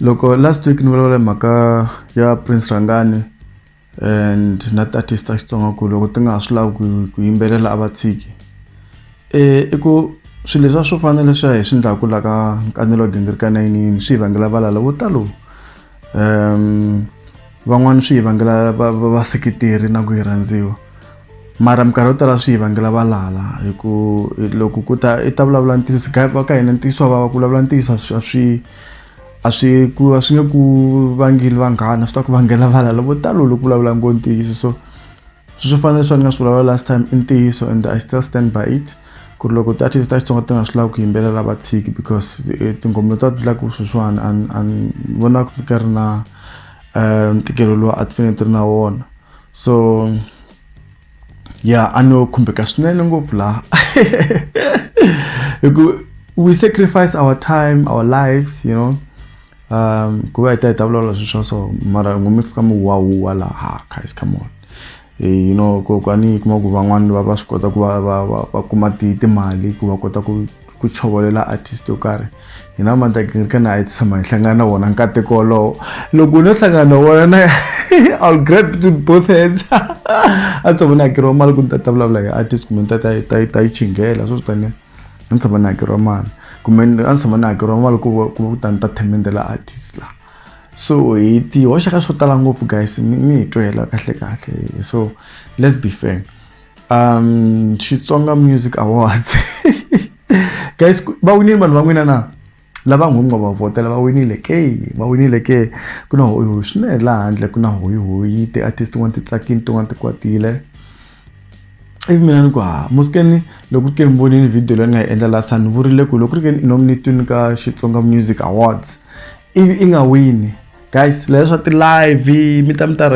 loko last week ni vulavula mhaka ya Prince Rangani and na artist ta Xitsonga ku loko ti nga swi lavi ku yimbelela a va tshiki i ku swilo leswi swo fana leswi hi swi ndlaku la ka Nkanelo Gingirikani swi vangela valala vo talo van'wana swi vangela vaseketeri na ku rhandziwa mara minkarhi yo tala swi vangela valala hi ku loko ku ta i ta vulavula ntiyiso va ka hina ntiyiso va ku vulavula ntiyiso a swi nge ku vangeli vanghana swi ta ku vangela valala vo talo loko vulavula ngo ntiyiso so swi fana leswi ni nga swi vulavula last time i ntiyiso and I still stand by it ku loko ti-artist ta Xitsonga ti nga swi lavi ku yimbelela va tshiki because tingoma ta ti laku sweswiwani and vona ku ka ri na ntikelo lowu a ti fanele ti ri na wona so yeah a no khumbeka swinene ngopfu laha we sacrifice our time, our lives, you know. Ku va ta vulavula sweswo so mara ngome fika mi wa laha guys come on. You know ko kwani kuma ku van'wana va swi kota ku va kuma timali ku va kota ku chovolela artist yo karhi. Hina Mandla Gingirikani a hi tshama hi hlangana na wona nkateko lowo loko no hlangana na wona na I'll grab it with both hands a tshama na hakeriwa mali ku ta vulavula hi artist kumbe ta yi chingela so swi tani a tshama na hakeriwa mali kumbe a tshama na hakeriwa mali ku ta entertainment-la artist la so hi hoxa ka swo tala ngopfu guys mi hi twela kahle so let's be fair Xitsonga Music Awards guys va winile vanhu van'wina na lava ngomba va votela va winile ke kuna hoyi swinene laha handle kuna hoyi ti-artist tin'wana ti tsakini tin'wana ti kwatile ivi mina ni ku musikeni loko ku ke mi vonile video leyi ni nga yi endla last time ni vurile ku loko ku ri ke nominatini ka Xitsonga Music Awards ivi i nga wini guys leswi swa ti-live mi ta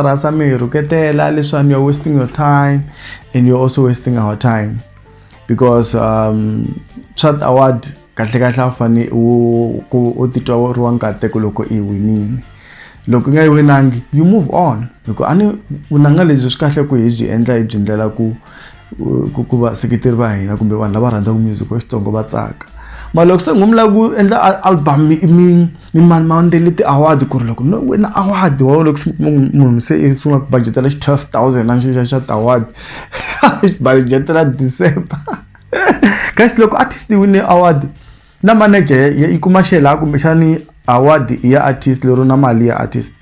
rasa mi hi rhuketela leswiwani you're wasting your time and you're also wasting our time because swa award kahle a fane u titwa u ri wa nkateko loko i winile loko nga yi winangi you move on loko ani vunanga lebyi swi kahle ku hi byi endla hi byi ndlela ku va seketeri va hina kumbe vanhu lava rhandzaka music wa Xitsonga va tsaka mara loko se ngumla ku endla album mi mandele ti-award ku ri loko no wina award wa loko munhu se i sungula ku budgetela 12,000 na xixa xa ti-award budgetela December guys loko artist win award na manager yi kuma shela kumbe xani award ya artist lero na mali ya artist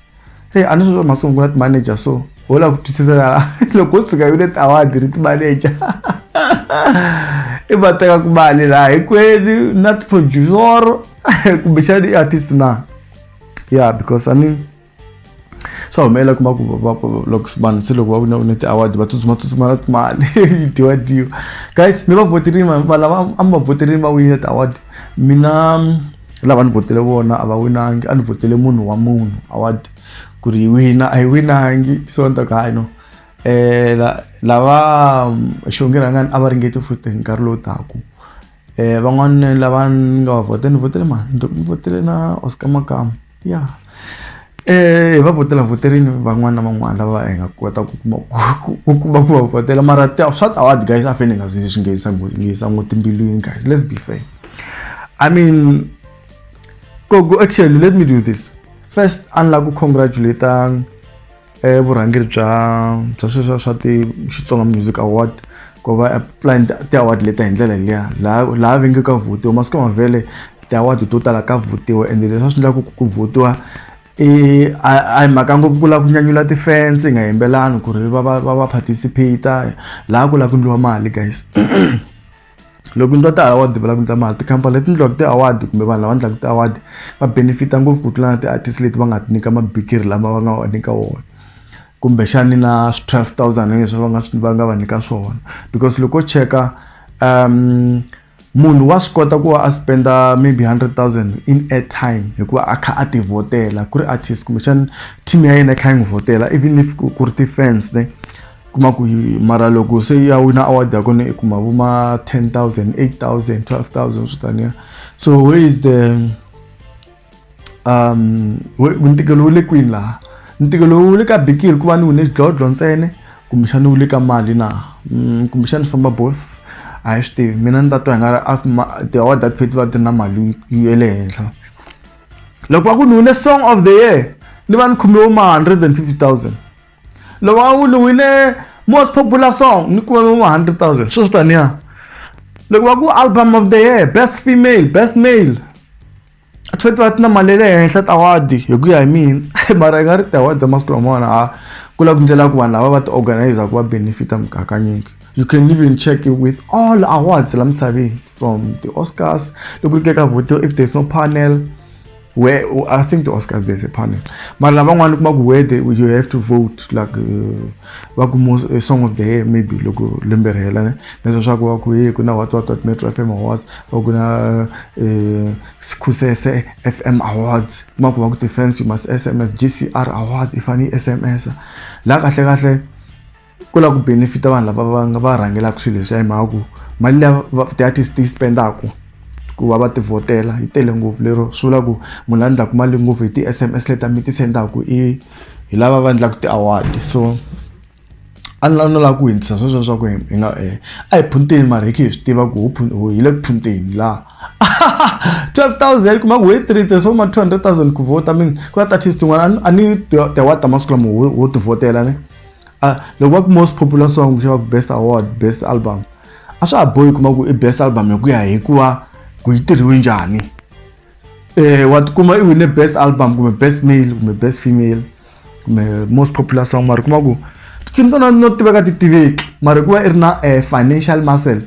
hey ani swo masiku kuna ti manager so hola ku twisisa loko tsika yile ti award ri ti manager i bateka ku mali la hikwenu not producer kumbe xani artist na yeah because I mean so mela kuma ku loko sibani se loko va wina ti award va tsutsuma na timali diwa guys mi va voterini va lava amba voterini va wina ti award mina lava ni votele vona a va winangi a ni votele munhu wa munhu award ku ri wina a yi winangi so nta ka no lava Xongirangani a va ringeti futhi nkarhi lowu taku van'wana lava nga va votele mani ni votele na Oscar Makama yeah va voterini van'wana lava hi nga kota ku kuma ku va votela mara swa award guys a fanele nga swi nghenisa timbilwini guys let's be fair I mean go actually let me do this first unlike ku congratulate vurhangeri bya sweswo swa ti Xitsonga Music Award ku va apply ti-award leta hi ndlela liya laha vingi ka votiwa masiku mavhele ti-award to tala ka votiwa ende leswi swi endlaku ku votiwa a hi mhaka ngopfu ku lava ku nyanyula ti-fans nga yimbelani ku ri va participate laha ku lava ku ndliwa mali guys loko ndzi ta award va lava ku ndla mali tikhampani leti ndlaka ti-award kumbe vanhu lava ndlaka ti-award va benefita ngopfu ku tlula na ti-artist leti va nga ti nyika mabikiri lama va nga va nyika wona kumbe xani na 12,000 leswi va nga va nyika swona because loko cheka munhu wa swi kota ku va a spenda maybe 100,000 in airtime hikuva a kha a ti votela ku ri artist kumbe xani team ya yena kha yi n'wi votela even if ku ri ti-fans ne kuma ku mara loko se ya wina award ya kona i kuma vuma 10,000 8,000 12,000 swi taniya so where is the ntikelo wu le kwini laha ntikelo wu le ka bikiri ku va ni wine xidlodlo ntsene kumbe xani wu le ka mali na kumbe xani famba both a hi swi tivi mina ni ta twa hi nga ri ti-award ta festival ti na mali yi le henhla loko va ku ni wine song of the year ni va ni khumiwe ma 150,000 loko va ni wine most popular song ni kume ma 100,000 swo swi taniya loko va ku album of the year best female best male a ti va ti na mali le henhla ti-award hi ku ya hi mina mara i nga ri ti-award ta masiku lamawani ku la ku ndlela ku vanhu lava va ti organizer ku va benefita mukakanyingi. You can even check it with all awards la misaveni from the Oscars loko ke ka vote if there's no panel where I think the Oscars there's a panel mara lavan'wana kuma ku where you have to vote like va ku song of the year maybe loko lembe ri hela leswo swa ku va ku ku na what Metro FM awards or ku na Kusese FM awards kuma ku va ku defense you must SMS GCR awards if ani SMS la kahle ku la ku benefita vanhu lava va rhangelaka swilo leswi hi mhaka ku mali leyi ti-artist ti spendaku ku va ti votela yi tele ngopfu lero swi vula ku munhu la endlaku mali ngopfu hi ti-SMS leta mi ti sendaku hi lava va endlaku ti-award so a ni lava ku hindzisa sweswo swa ku hi nga a hi phunteni mara hi khe hi swi tiva ku hi le ku phunteni laha 12,000 kuma ku hi tirhise so ma 200,000 ku vota mina ku na ti-artist tin'wana a ni ti-award ta masiku lama wo ti votela ne loko va ku most popular song xava ku best award best album a swa ha bohi kuma ku i best album hi ku ya hikuva ku yi tirhiwe njhani wa tikuma i wine best album kumbe best male kumbe best female kumbe most popular song mara kuma ku tinsimu tona no tiveka ti tiveki mara hikuva i ri na financial muscle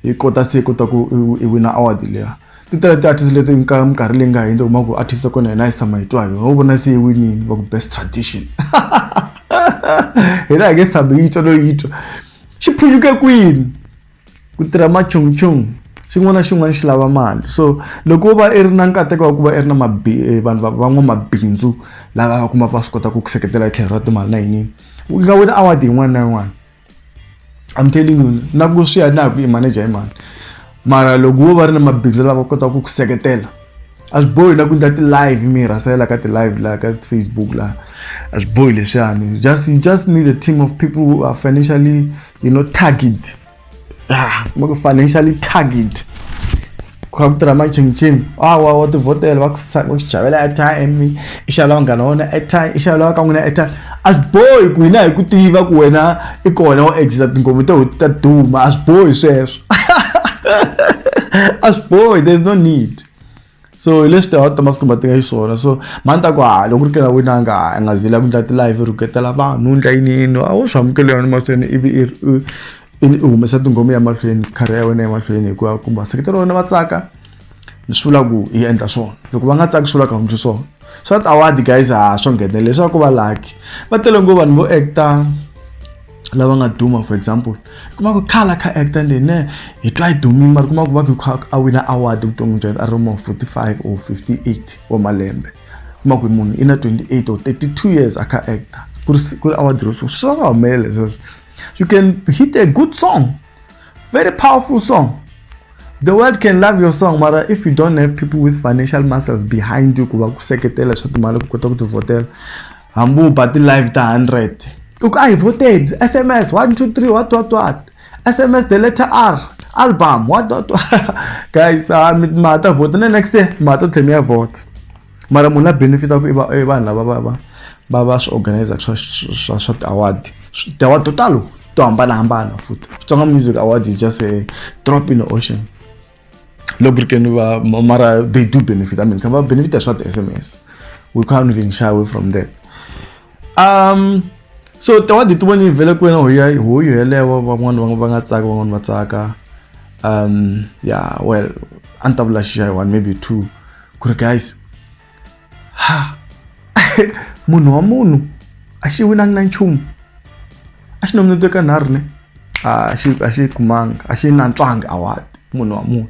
hi kota ku i wina award leya ti tele ti-artist leti minkarhi leyi nga hundza kuma ku artist kona yena yi sama hi twa hi wo vona se yi winini va ku best tradition hina hi nge sami yi twa no yi twa xi pfunyuke kwini ku tirha machungchung xin'wana na xin'wana xi lava mali so loko va i ri na nkateko wa ku va i ri na vanhu van'wamabindzu lava va kuma va swi kota ku seketela tlhelo ra timali na yinini u nga wina award yin'wana na yin'wana I'm telling you na ku swi ya na ku i manager hi mani mara loko wo va ri na mabindzu lava kota ku seketela a swi bohi na ku endla ti-live mi hi rasela ka ti-live laha ka Facebook laha a swi bohi leswiyani you just need a team of people who are financially target financially target ku tirha machinchini wa ti votela va ku xavela airtime i xavela vanghana wa wena airtime i xavela ka n'wina airtime a swi bohi ku hina hi ku tiva ku wena i kona wo exisa tingomo ta duma a swi bohi sweswo a swi bohi there's no need so hi leswi ti-award ta masiku lama ti nga xiswona so mani ta ku loko ku ri ke na winanga a nga zila ku endla ti-live rhuketela vanhu endla yinini a wo swi amukela yona mahlweni ivi i humesa tingoma ya mahlweni career ya wena ya mahlweni hikuva kumba seketela wena va tsaka ni swi vula ku hi endla swona loko va nga tsaki swi vula ka hundzi swona swa ti-award guys swo nghenela leswaku va lucky va tele ngopfu vanhu vo actor lava nga duma for example kuma ku khala kha actor ndene hi twa hi dumile mara kuma ku va ku a wina award vuton'wini bya a ri mo 45 or 58 wa malembe kuma ku munhu i na 28 or 32 years a kha actor ku ri award ro swi swa humelela sweswo. You can hit a good song, very powerful song. The world can love your song, but if you don't have people with financial muscles behind you, kuba kuseketela swa timali ku kota ku ti votela, hambu ba ti live ta 100. Uku I voted SMS 1 2 3 what SMS the letter R album what guys ma ta vote the next day ma ta tlhela vote. Mara munhu la benefita ku i vanhu lava swi organizer swa award. The award total to hambana futhi. Xitsonga Music Award is just a drop in the ocean. Loko can mara they do benefit. I mean, can benefit as what SMS. We can't even shy away from that. So the award itu wani vele kwena ho yo lewa van'wana va nga tsaka van'wana va tsaka. Yeah, well, antabula shy one maybe two. Kuri guys. Munhu wa munhu a xi winanga na nchumu. A xi nominate nharhu ne a xi kumanga a xi nantswanga award munhu wa munhu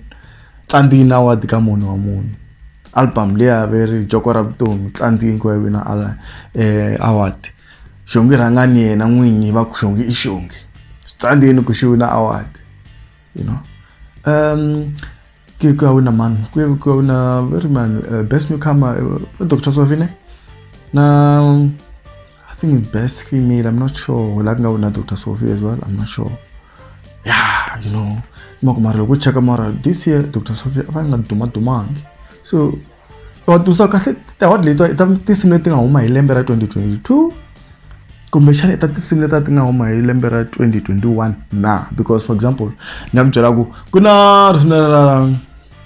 tsandzini award ka munhu wa munhu album leya veri joko ra vutomi tsandzini ku wina award xongi rhangani yena n'winyi va ku xongi i xongi tsandzini ku xi wina award ku wina man ku wina very man best newcomer Dr. Sofine na I think it's best female. I'm not sure. Like na Dr. Sophie as well. I'm not sure. Yeah, Makumara, we check Mara this year. Dr. Sophie, I find that dumang. So, wa tusa kahle ti-award letiwa i ta tinsimu leti nga huma hi lembe ra 2022 kumbexana i ta tinsimu leti ti nga huma hi lembe ra 2021 na, because for example ni ya ku byela ku na risimu ra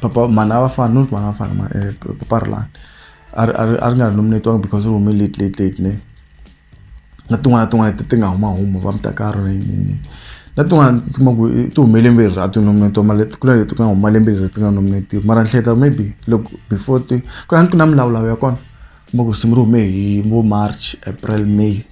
papa mana vafana not mana vafana papa Rilani a ri nga nominatiwanga because ri hume late ne, na tin'wana ti nga huma va Mutakaro na tin'wana ti kuma ku ti hume lembe leri a ti nominatiwa mara ku na leti ku nga huma lembe leri ti nga nominatiwa mara ni hleketa maybe loko before ku na milawulawu ya kona kuma ku risimu ri hume hi vo March, April, May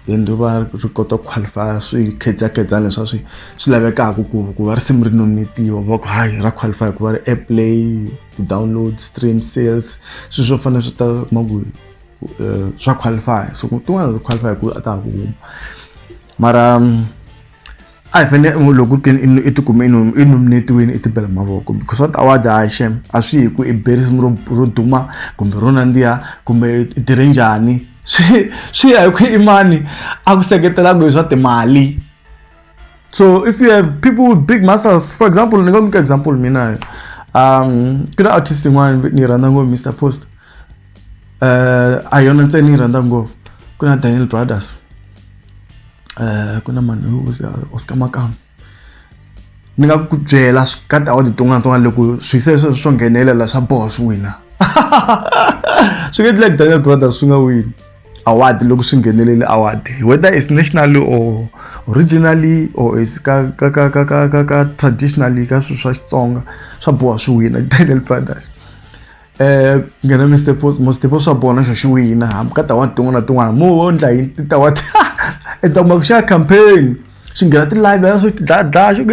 then ri va ri kota ku qualify swi khedzakedzana leswi swi lavekaka ku va risimu ri nominatiwa va ku hayi ra qualify ku va ri airplay, download, stream sales, swilo swo fana swi ta kuma ku swa qualify, so tin'wana ri qualify ku a ta ha ku huma mara a hi fanele loko i tikuma i nominatiwini i ti bela mavoko because what award a shem a swi hi ku i be risimu ro duma kumbe ro nandziha kumbe i tirhe njhani, swi ya hi ku i mani a ku seketelaka hi swa timali. So if you have people with big muscles, for example ni nga nyika example mina ku na artist yin'wana ni rhandza ngopfu Mr Post, a yona ntsena ni rhandza ngopfu, ku na Daniel Brothers, ku na mani XMA17, ni nga ku byela ka ti-award tin'wana loko swi se swo nghenelela swa boha swi wina swi nge like Daniel Brothers swi nga wini award loko swi nghenelele award, whether it's nationally or originally or is ka traditionally ka swilo swa Xitsonga swa boha swi wina Daniel Brothers. Nghena Mr Post swa boha na xo xi wina hambi ka ti-award tin'wana mo ndla hi ti-award i ta kuma ku xa campaign swi nghena ti-live la swi dlaya swi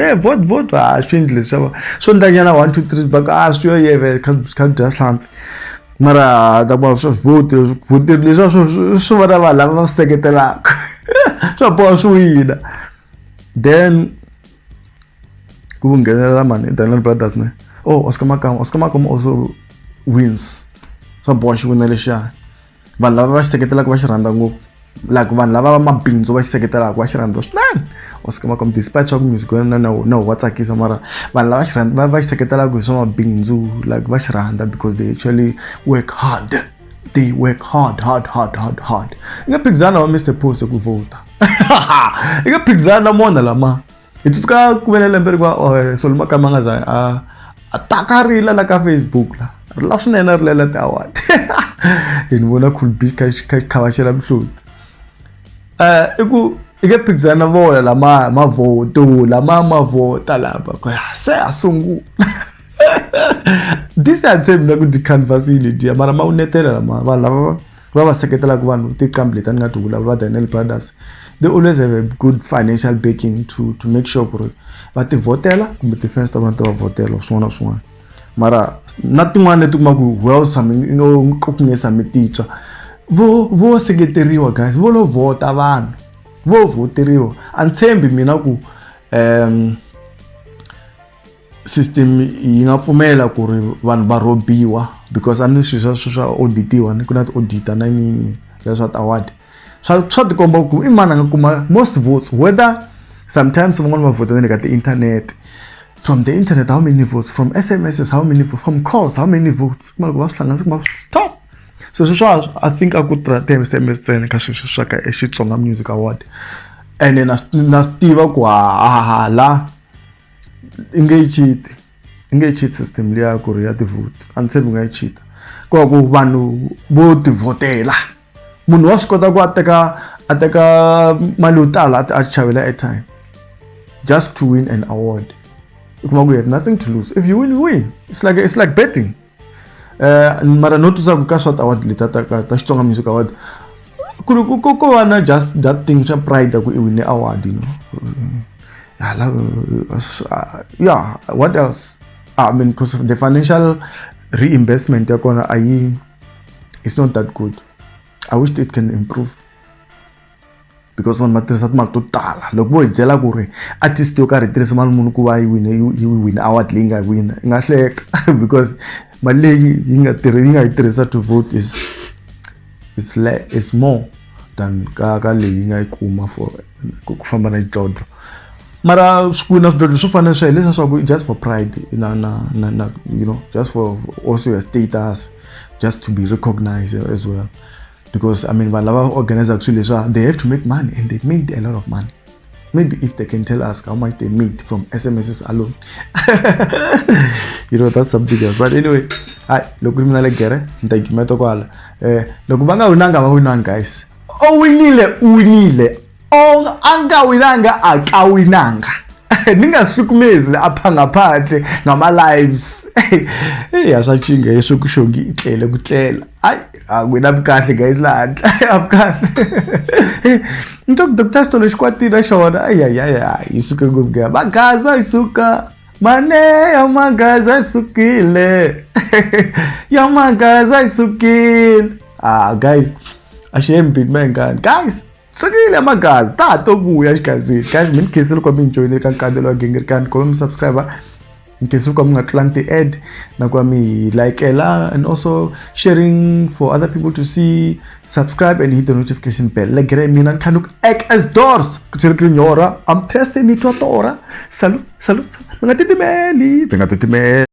vote swi endli leswi swo ndlanyana 1 2 3 baka swi yo yeve kha dya hlampfi mara ta kuma swa vote leswiya swi vona vanhu lava va swi seketelaka swa boha swi wina. Then ku nghenelela mani Daniel Brothers ne XMA17 also wins, swa boha xi wina lexiya, vanhu lava va xi seketelaka va xi rhandza ngopfu, like vanhu lava va mabindzu va xi seketelaka va xi rhandza swinene XMA17 despite swa ku music wena na wa tsakisa mara vanhu lava xi rhandza va xi seketelaka hi swa mabindzu like va xi rhandza because they actually work hard, they work hard. I nga phikizana wa Mr Post ku vota i nga phikizana mona lama i tsuka ku vela lembe ri kwa Solomon Kamangaza a takarila la ka Facebook la ri la swinene ri lela ti-award hi ni vona Cool Beach ka khavachela mhloti i ku i nga phikizana vona lama mavoto lama mavota lama se a sungula this a tshembi na ku ti-canvasile dia mara ma unetela lama vanhu lava va seketelaka vanhu tiqambi leti a ni nga ti vulavula va Daniel Brothers, they always have a good financial backing to make sure ku ri va ti votela kumbe ti-fans ta vona ti va votela swin'wana na swin'wana mara na tin'wana leti kuma ku well ku nge submititswa vo seketeriwa guys, vo lo vota vanhu vo voteriwa a ni tshembi mina ku system yi nga pfumela ku ri vanhu va robiwa because a ni swilo swa auditiwa ku na ti-auditor na nini leswa ti-award swa tikomba ku i mani a nga kuma most votes, whether sometimes van'wana va vota ka ti-internet, from the internet how many votes, from SMSs how many votes, from calls how many votes, kuma loko va swi hlanganisa kuma top. So sweswo I think a ku ti-SMS ntsena ka swilo swa ka Xitsonga Music Award and na tiva ku la i nge cheat system liya ku ri ya ti-vote a ni tshembi nga yi cheat ku vanhu vo ti votela, munhu wa swi kota ku a teka mali yo tala a chavela airtime just to win an award. Kuma ku you have nothing to lose, if you win you win, it's like betting. Mara no tusa ku ka swa award leta ta Xitsonga Music Award ku va na just that thing swa pride ku i win award, you know. Yeah, what else? I mean, because of the financial reimbursement it's not that good. I wish it can improve because vanhu va tirhisa timali to tala loko vo hi byela ku ri artist yo karhi tirhisa mali muni ku va yi win award leyi nga wina i nga hleka because mali leyi yi nga yi tirhisa to vote it's more than ka leyi yi nga yi kuma for ku famba na xidlodlo mara swikuna swidlodlo swo fana swo leswi swa ku just for pride na you know, just for also your status, just to be recognized as well, because I mean vanhu lava organizer swilo leswa they have to make money and they made a lot of money. Maybe if they can tell us how much they made from SMSs alone. You know, that's something else. But anyway, look, I'm not gere. Thank you, meto kwala. Look, banga winanga ba winang guys. Oh, winile. Oh, anga winanga akawinanga. Ningashukumezi apha ngaphandle ngama lives. Yasachinga yeshukushongi itlele kutlela. Wena bukahle guys la abukahle. Ntok Dr. Stolo xikwatile xona isuke ngopfu ga magaza isuka mane ya magaza isukile ya magaza isukile guys ashame bit man guys sukile magaza ta to kuya xikazini guys mina khisile kwa mi join ka Nkanelo wa Gingirikani ko mi subscriber nkesulu kwa mngatlanti add na kwa mi like ela and also sharing for other people to see, subscribe and hit the notification bell. Legere mina Nkanelo as doors kutsirikile nyora I'm testing it tora. Salut. Bengatiti meli.